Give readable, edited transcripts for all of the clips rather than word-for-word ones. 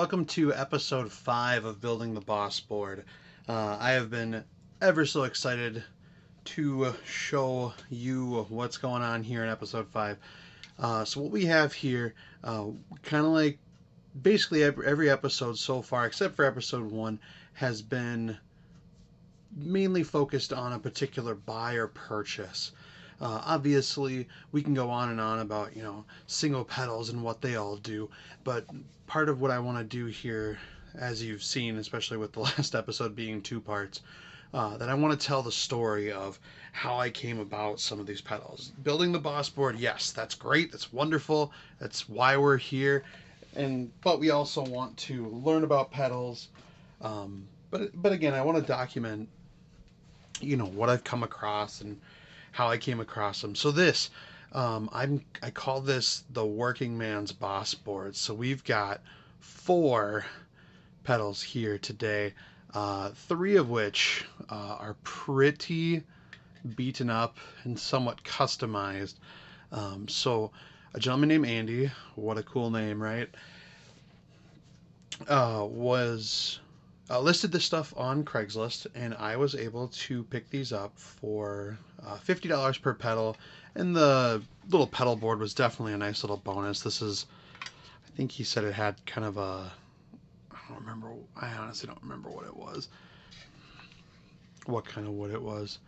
welcome to episode 5 of Building the Boss Board. I have been ever so excited to show you what's going on here in episode 5. So what we have here, kind of like basically every episode so far, except for episode 1, has been mainly focused on a particular buy or purchase. Obviously, we can go on and on about, single pedals and what they all do, but part of what I want to do here, as you've seen, especially with the last episode being 2 parts, that I want to tell the story of how I came about some of these pedals. Building the boss board, yes, that's great, that's wonderful, that's why we're here, but we also want to learn about pedals. But again, I want to document, what I've come across and how I came across them. So this, I call this the working man's boss board. So we've got 4 pedals here today, 3 of which are pretty beaten up and somewhat customized. So a gentleman named Andy, what a cool name, right? Was listed this stuff on Craigslist, and I was able to pick these up for $50 per pedal, and the little pedal board was definitely a nice little bonus. This is, I think he said it had kind of a, I honestly don't remember what it was, what kind of wood it was,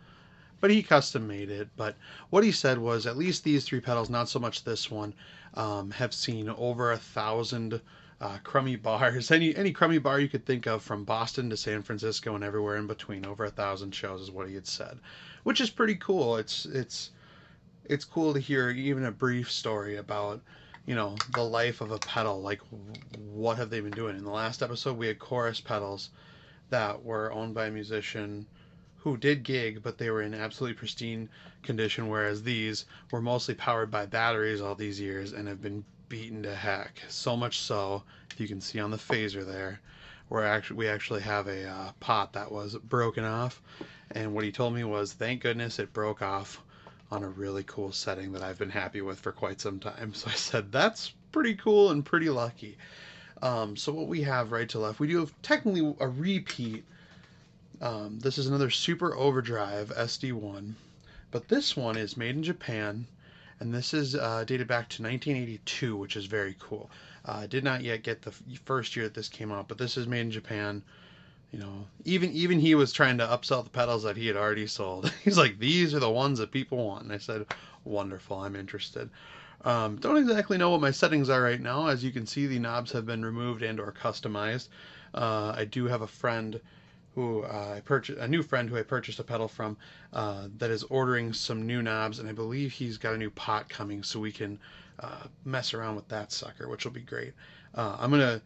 but he custom made it. But what he said was at least these 3 pedals, not so much this one, have seen over 1,000 crummy bars. Any crummy bar you could think of, from Boston to San Francisco and everywhere in between. Over 1,000 shows is what he had said, which is pretty cool. It's cool to hear even a brief story about the life of a pedal. Like, what have they been doing? In the last episode, we had chorus pedals that were owned by a musician who did gig, but they were in absolutely pristine condition, whereas these were mostly powered by batteries all these years and have been beaten to heck. So much so, if you can see on the phaser there, we actually have a pot that was broken off, and what he told me was, thank goodness it broke off on a really cool setting that I've been happy with for quite some time. So I said, that's pretty cool and pretty lucky. So what we have right to left, we do have technically a repeat. This is another Super Overdrive SD1, but this one is made in Japan, and this is dated back to 1982, which is very cool. Did not yet get the first year that this came out, but this is made in Japan. Even he was trying to upsell the pedals that he had already sold. He's like, these are the ones that people want. And I said, wonderful, I'm interested. Don't exactly know what my settings are right now. As you can see, the knobs have been removed and or customized. I do have a friend who a new friend who I purchased a pedal from, that is ordering some new knobs, and I believe he's got a new pot coming, so we can mess around with that sucker, which will be great. I'm gonna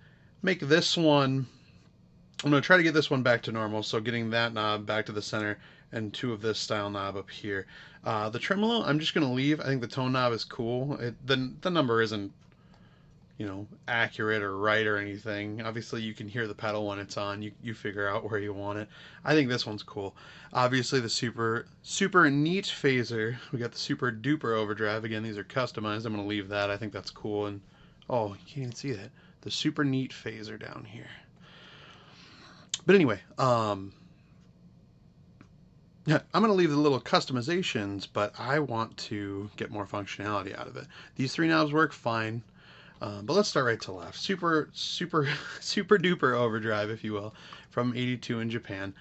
try to get this one back to normal, so getting that knob back to the center and 2 of this style knob up here. The tremolo, I'm just gonna leave. I think the tone knob is cool. The number isn't accurate or right or anything. Obviously you can hear the pedal when it's on. You figure out where you want it. I think this one's cool. Obviously the super neat phaser. We got the super duper overdrive. Again, these are customized. I'm going to leave that. I think that's cool. And oh, you can't even see that. The super neat phaser down here. But anyway, yeah, I'm going to leave the little customizations, but I want to get more functionality out of it. These 3 knobs work fine. But let's start right to left. Super duper overdrive, if you will, from 82 in Japan.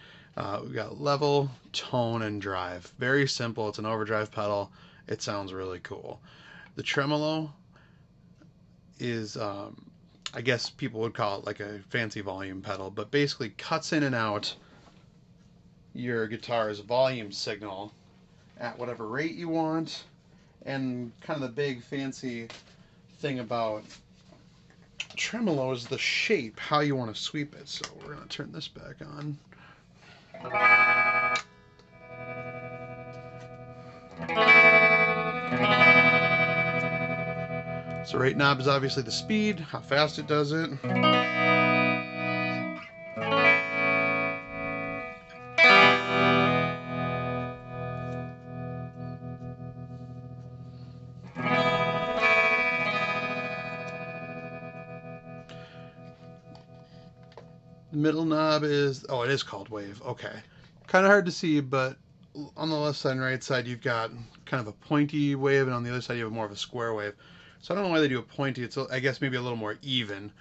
We've got level, tone, and drive. Very simple. It's an overdrive pedal. It sounds really cool. The tremolo is, I guess people would call it like a fancy volume pedal, but basically cuts in and out your guitar's volume signal at whatever rate you want. And kind of the big fancy thing about tremolo is the shape, how you want to sweep it. So we're going to turn this back on. So right knob is obviously the speed, how fast it does it. middle knob is, oh, it is called wave. Okay. Kind of hard to see, but on the left side and right side, you've got kind of a pointy wave, and on the other side, you have more of a square wave. So I don't know why they do a pointy. It's, I guess, maybe a little more even.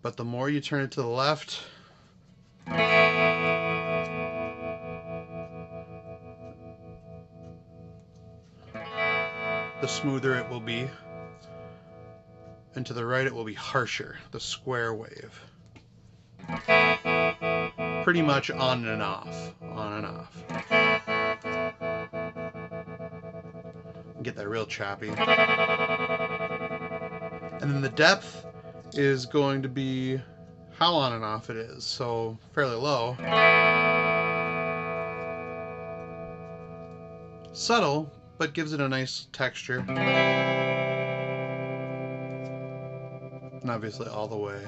But the more you turn it to the left, the smoother it will be. And to the right, it will be harsher, the square wave. Pretty much on and off, on and off. Get that real choppy. And then the depth is going to be how on and off it is, so fairly low. Subtle, but gives it a nice texture. And obviously all the way.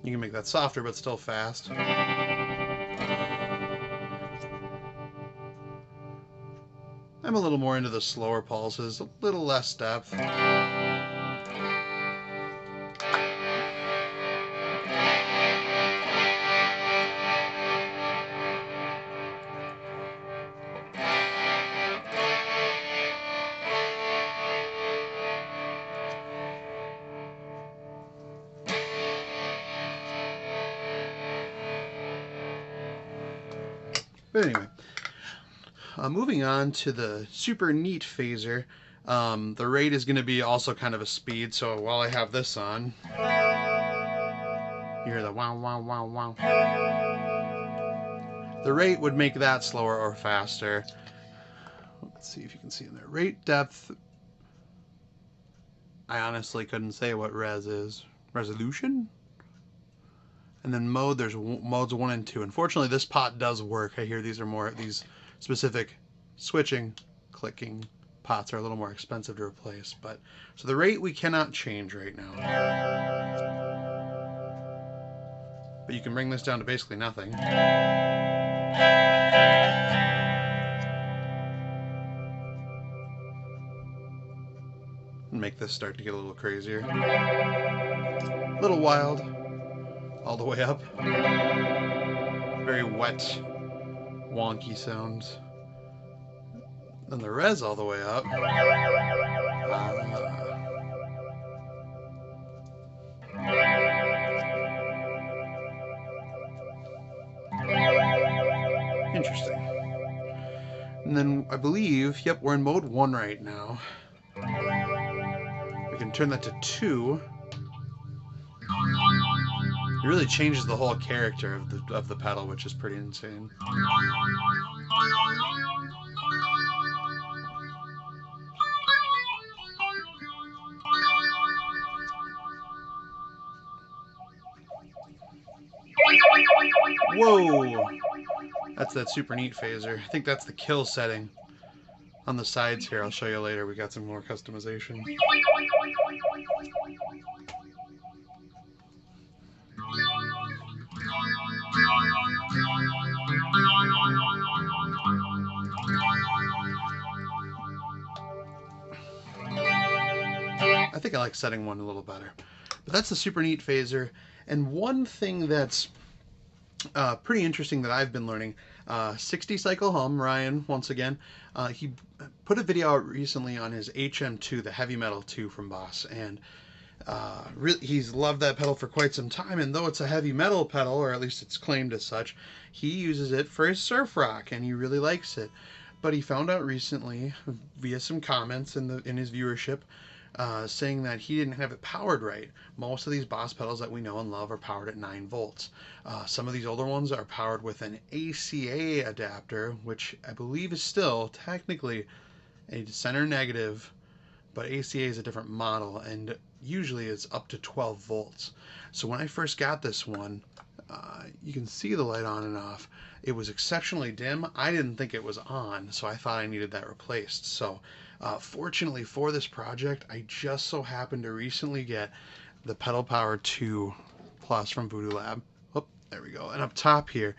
You can make that softer, but still fast. I'm a little more into the slower pulses, a little less depth. But anyway, moving on to the super neat phaser. The rate is going to be also kind of a speed, so while I have this on, you hear the wow, wow, wow, wow. The rate would make that slower or faster. Let's see if you can see in there. Rate, depth, I honestly couldn't say what res is. Resolution? And then mode, there's modes 1 and 2. Unfortunately, this pot does work. I hear these are more, these specific switching, clicking pots are a little more expensive to replace. But so the rate we cannot change right now. But you can bring this down to basically nothing. And make this start to get a little crazier. A little wild. All the way up. Very wet, wonky sounds. Then the res all the way up. Interesting. And then I believe, yep, we're in mode 1 right now. We can turn that to 2. It really changes the whole character of the pedal, which is pretty insane. Whoa! That's that super neat phaser. I think that's the kill setting on the sides here. I'll show you later. We got some more customization. I think I like setting 1 a little better. But that's the super neat phaser. And one thing that's pretty interesting that I've been learning, 60 cycle hum, Ryan, once again, he put a video out recently on his HM2, the heavy metal 2 from Boss, and really, he's loved that pedal for quite some time, and though it's a heavy metal pedal, or at least it's claimed as such, he uses it for his surf rock, and he really likes it. But he found out recently, via some comments in his viewership, saying that he didn't have it powered right. Most of these Boss pedals that we know and love are powered at 9 volts. Some of these older ones are powered with an ACA adapter, which I believe is still technically a center negative, but ACA is a different model, and usually it's up to 12 volts. So when I first got this one, you can see the light on and off. It was exceptionally dim. I didn't think it was on, so I thought I needed that replaced. So fortunately for this project, I just so happened to recently get the Pedal Power 2 Plus from Voodoo Lab. Oh, there we go. And up top here,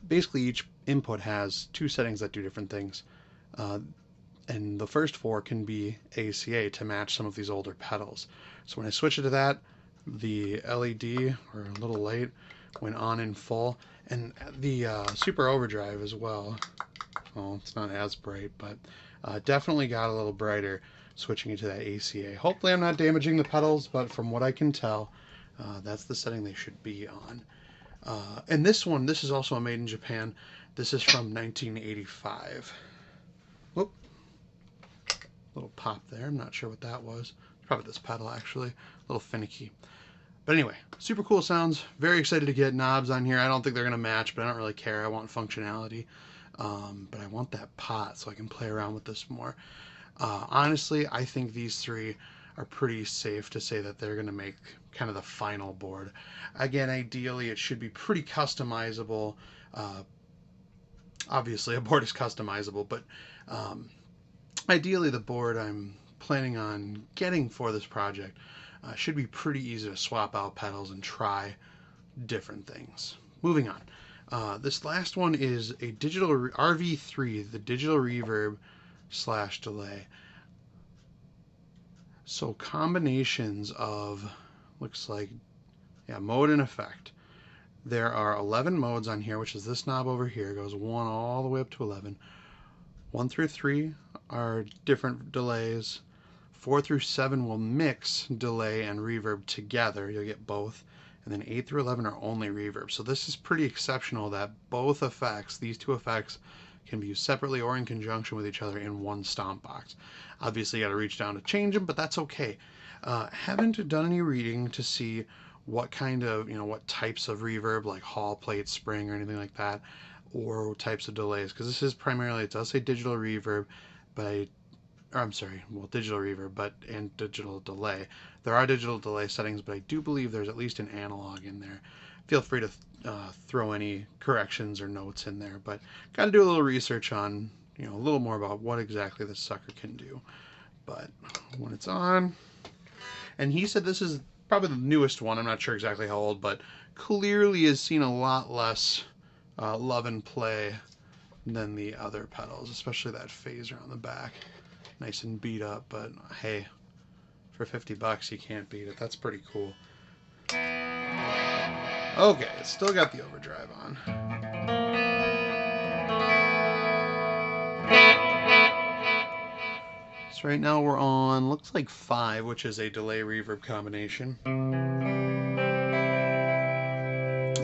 basically each input has 2 settings that do different things. and the first 4 can be ACA to match some of these older pedals. So when I switch it to that, the LED, or a little late, went on in full, and the super overdrive as well. Well, it's not as bright, but definitely got a little brighter switching it to that ACA. Hopefully I'm not damaging the pedals, but from what I can tell, that's the setting they should be on. And this one, this is also made in Japan. This is from 1985. Whoop. Little pop there. I'm not sure what that was. Probably this pedal, actually. A little finicky. But anyway, super cool sounds. Very excited to get knobs on here. I don't think they're going to match, but I don't really care. I want functionality. But I want that pot so I can play around with this more. Honestly, I think these 3 are pretty safe to say that they're going to make kind of the final board. Again, ideally, it should be pretty customizable. Obviously, a board is customizable, but ideally, the board I'm planning on getting for this project should be pretty easy to swap out pedals and try different things. Moving on. This last one is a digital RV3, the digital reverb / delay. So combinations of, looks like, yeah, mode and effect. There are 11 modes on here, which is this knob over here. It goes 1 all the way up to 11. 1 through 3 are different delays. 4 through 7 will mix delay and reverb together. You'll get both. And then 8 through 11 are only reverb. So this is pretty exceptional that both effects, these 2 effects, can be used separately or in conjunction with each other in one stomp box. Obviously, you got to reach down to change them, but that's okay. Haven't done any reading to see what kind of, what types of reverb, like hall plate, spring, or anything like that, or types of delays, because this is primarily, it does say digital reverb, but digital reverb, and digital delay. There are digital delay settings, but I do believe there's at least an analog in there. Feel free to throw any corrections or notes in there, but got to do a little research on, a little more about what exactly this sucker can do. But when it's on, and he said this is probably the newest one, I'm not sure exactly how old, but clearly has seen a lot less love and play than the other pedals, especially that phaser on the back. Nice and beat up, but hey, for 50 bucks you can't beat it. That's pretty cool. Okay, it's still got the overdrive on. So right now we're on, looks like 5, which is a delay reverb combination.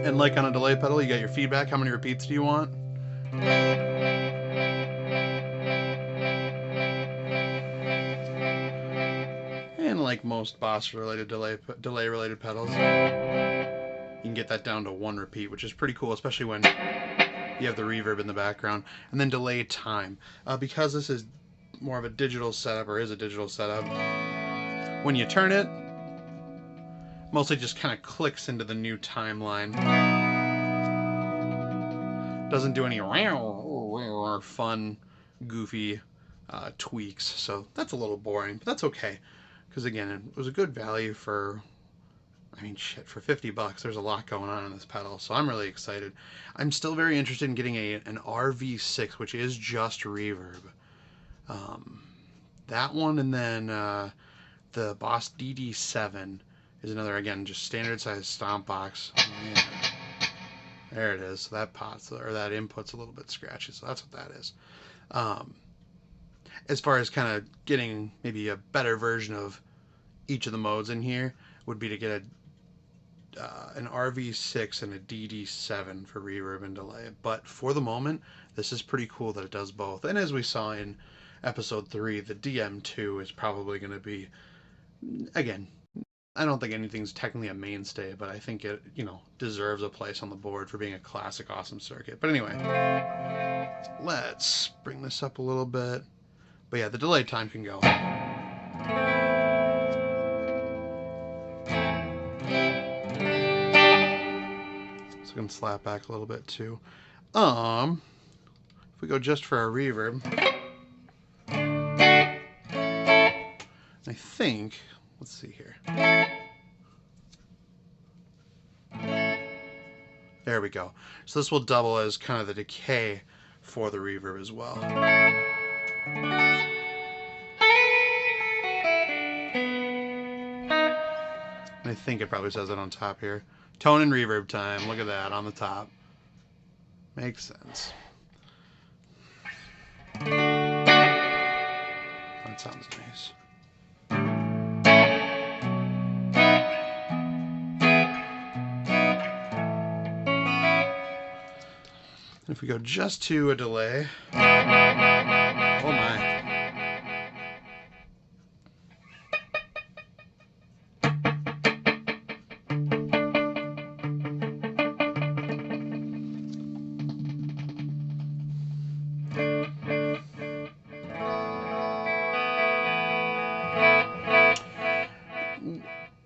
And like on a delay pedal, you got your feedback. How many repeats do you want? And like most Boss related delay related pedals, you can get that down to 1 repeat, which is pretty cool, especially when you have the reverb in the background. And then delay time. Because this is more of a digital setup, or is a digital setup, when you turn it, mostly just kind of clicks into the new timeline. Doesn't do any or fun, goofy tweaks, so that's a little boring, but that's okay. Because again, it was a good value for, for 50 bucks, there's a lot going on in this pedal, so I'm really excited. I'm still very interested in getting an RV6, which is just reverb. That one, and then the Boss DD7 is another, again, just standard size stomp box. Yeah. There it is. So that that input's a little bit scratchy, so that's what that is. As far as kind of getting maybe a better version of each of the modes in here, would be to get an RV6 and a DD7 for reverb and delay. But for the moment, this is pretty cool that it does both. And as we saw in episode 3, the DM2 is probably going to be, again, I don't think anything's technically a mainstay, but I think it, deserves a place on the board for being a classic awesome circuit. But anyway, let's bring this up a little bit. But yeah, the delay time can go. So I can slap back a little bit too. If we go just for our reverb, I think, let's see here. There we go. So this will double as kind of the decay for the reverb as well. And I think it probably says it on top here. Tone and reverb time. Look at that on the top. Makes sense. That sounds nice. If we go just to a delay, oh my.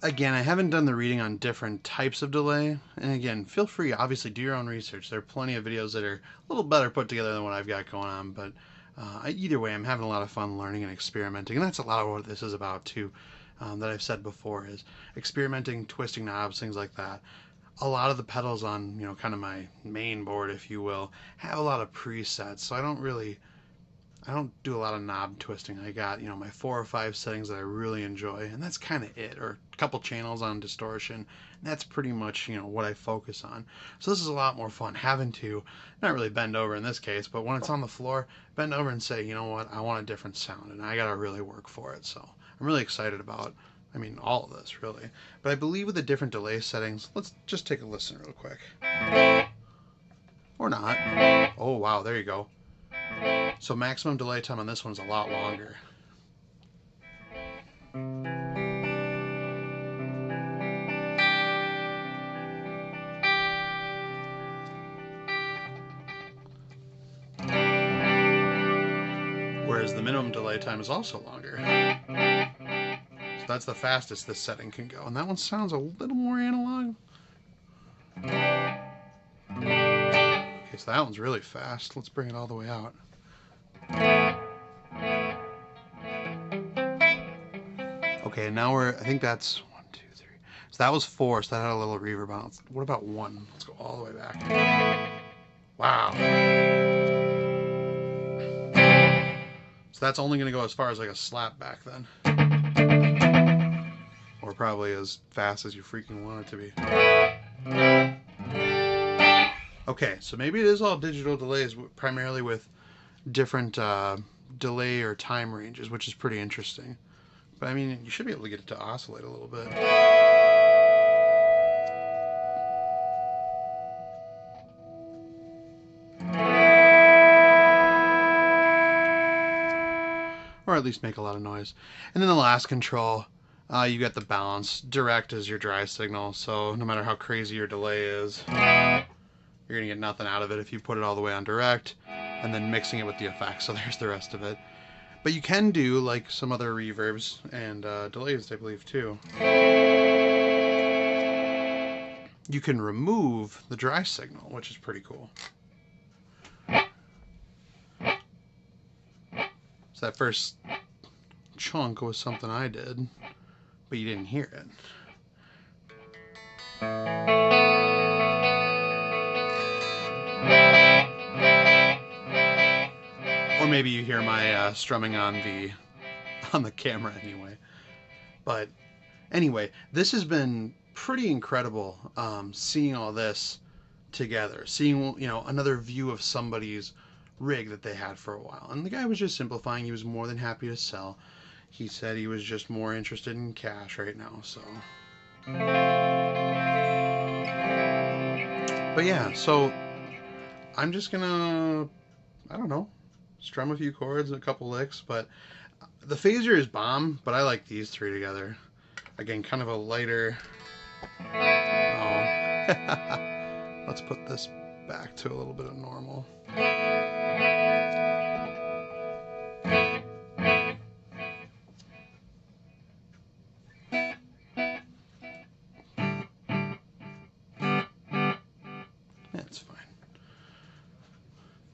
Again, I haven't done the reading on different types of delay, and again, feel free, obviously, do your own research. There are plenty of videos that are a little better put together than what I've got going on, but either way, I'm having a lot of fun learning and experimenting, and that's a lot of what this is about, too, that I've said before, is experimenting, twisting knobs, things like that. A lot of the pedals on, you know, kind of my main board, if you will, have a lot of presets, so I don't do a lot of knob twisting. I got, you know, my 4 or 5 settings that I really enjoy, and that's kind of it, or a couple channels on distortion, and that's pretty much, you know, what I focus on. So this is a lot more fun, having to not really bend over in this case, but when it's on the floor, bend over and say, you know what, I want a different sound, and I gotta really work for it. So I'm really excited about, I mean, all of this, really. But I believe with the different delay settings, let's just take a listen real quick. Or not. Oh, wow, there you go. So maximum delay time on this one's a lot longer. Whereas the minimum delay time is also longer. So that's the fastest this setting can go. And that one sounds a little more analog. Okay, so that one's really fast. Let's bring it all the way out. Okay, now we're, I think that's 1, 2, 3. So that was 4, so that had a little reverb on it. What about 1? Let's go all the way back. Wow. So that's only going to go as far as like a slap back then. Or probably as fast as you freaking want it to be. Okay, so maybe it is all digital delays, primarily with different delay or time ranges, which is pretty interesting. But I mean, you should be able to get it to oscillate a little bit. Or at least make a lot of noise. And then the last control, you got the balance. Direct is your dry signal, so no matter how crazy your delay is, you're going to get nothing out of it if you put it all the way on direct, and then mixing it with the effects, so there's the rest of it. But you can do like some other reverbs and delays, I believe, too. You can remove the dry signal, which is pretty cool. So that first chunk was something I did, but you didn't hear it. Or maybe you hear my strumming on the camera anyway. But anyway, this has been pretty incredible, seeing all this together, seeing, you know, another view of somebody's rig that they had for a while. And the guy was just simplifying. He was more than happy to sell. He said he was just more interested in cash right now, so. But yeah, so I'm just gonna, I don't know, strum a few chords and a couple licks, but the phaser is bomb, but I like these 3 together. Again, kind of a lighter, oh. Let's put this back to a little bit of normal. That's fine.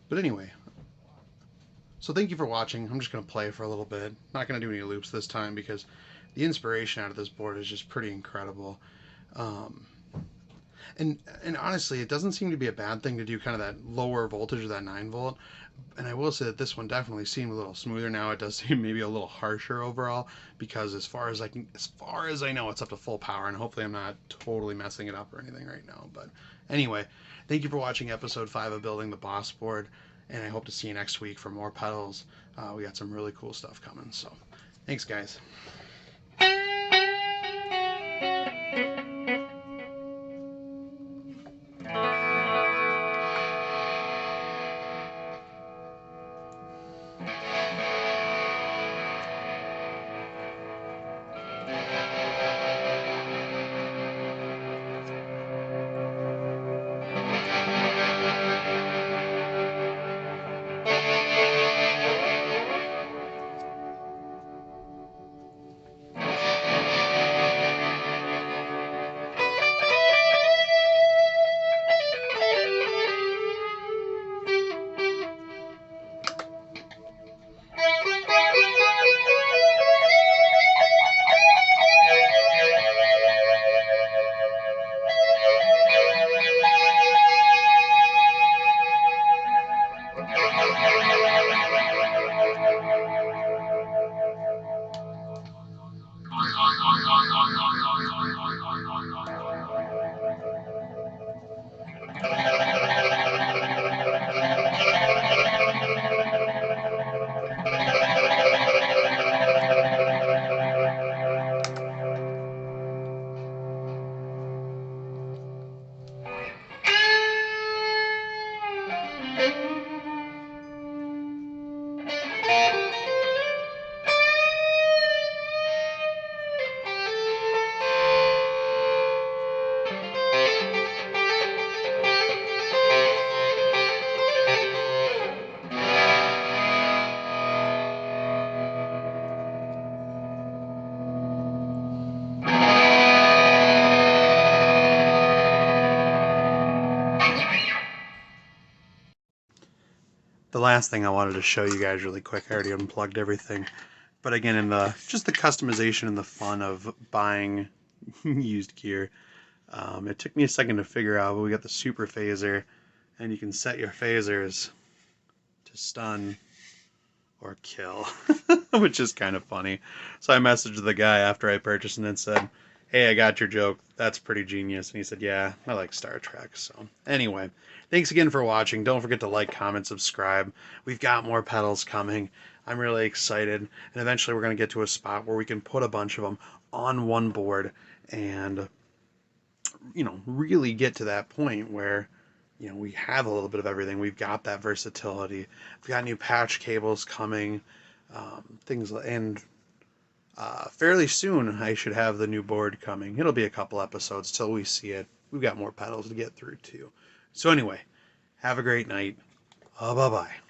But anyway, so thank you for watching. I'm just going to play for a little bit. Not going to do any loops this time because the inspiration out of this board is just pretty incredible. And honestly, it doesn't seem to be a bad thing to do kind of that lower voltage of that 9 volt. And I will say that this one definitely seemed a little smoother now. It does seem maybe a little harsher overall because as far as I know, it's up to full power, and hopefully I'm not totally messing it up or anything right now. But anyway, thank you for watching episode 5 of Building the Boss Board, and I hope to see you next week for more pedals. We got some really cool stuff coming. So thanks, guys. The last thing I wanted to show you guys really quick, I already unplugged everything, but again, in the just the customization and the fun of buying used gear, it took me a second to figure out, but we got the super phaser, and you can set your phasers to stun or kill, which is kind of funny. So I messaged the guy after I purchased it and said, hey, I got your joke. That's pretty genius. And he said, yeah, I like Star Trek. So anyway, thanks again for watching. Don't forget to like, comment, subscribe. We've got more pedals coming. I'm really excited. And eventually we're going to get to a spot where we can put a bunch of them on one board and, really get to that point where, we have a little bit of everything. We've got that versatility. We've got new patch cables coming, and fairly soon I should have the new board coming. It'll be a couple episodes till we see it. We've got more pedals to get through too. So anyway, have a great night. Bye-bye.